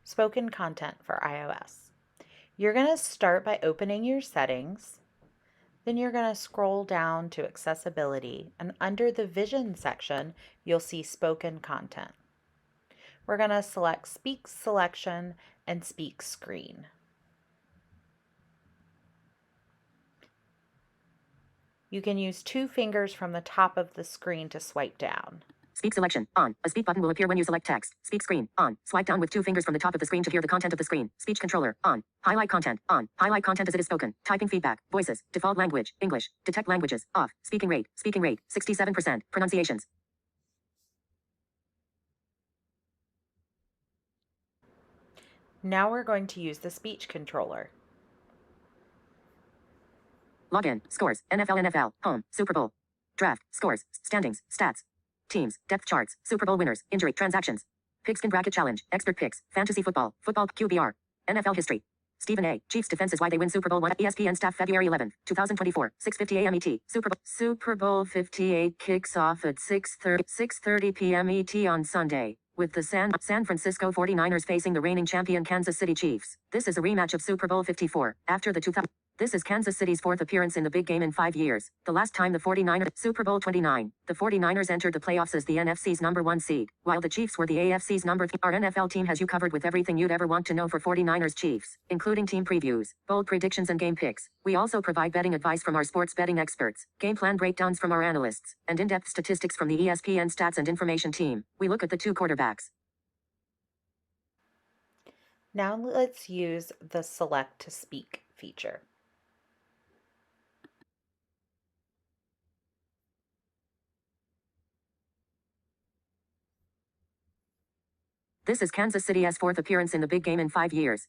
spoken content for iOS. You're going to start by opening your settings. Then you're going to scroll down to accessibility, and under the vision section, you'll see spoken content. We're going to select speak selection and speak screen. You can use 2 fingers from the top of the screen to swipe down. Speak selection, on. A speak button will appear when you select text. Speak screen, on. Swipe down with 2 fingers from the top of the screen to hear the content of the screen. Speech controller, on. Highlight content, on. Highlight content as it is spoken. Typing feedback, voices, default language, English. Detect languages, off. Speaking rate, 67%. Pronunciations. Now we're going to use the speech controller. Login, scores, NFL, home, Super Bowl. Draft, scores, standings, stats. Teams, depth charts, Super Bowl winners, injury, transactions. Pigskin bracket challenge, expert picks, fantasy football, QBR. NFL history. Stephen A. Chiefs defense is why they win Super Bowl 1. ESPN staff February 11th, 2024, 6:50 a.m. ET. Super Bowl 58 kicks off at 6:30 p.m. ET on Sunday, with the San Francisco 49ers facing the reigning champion Kansas City Chiefs. This is a rematch of Super Bowl 54, after the 2000. This is Kansas City's 4th appearance in the big game in 5 years. The last time the 49ers, Super Bowl 29, the 49ers entered the playoffs as the NFC's number 1 seed, while the Chiefs were the AFC's number 3. Our NFL team has you covered with everything you'd ever want to know for 49ers Chiefs, including team previews, bold predictions and game picks. We also provide betting advice from our sports betting experts, game plan breakdowns from our analysts, and in-depth statistics from the ESPN stats and information team. We look at the 2 quarterbacks. Now let's use the select to speak feature. This is Kansas City's 4th appearance in the big game in 5 years.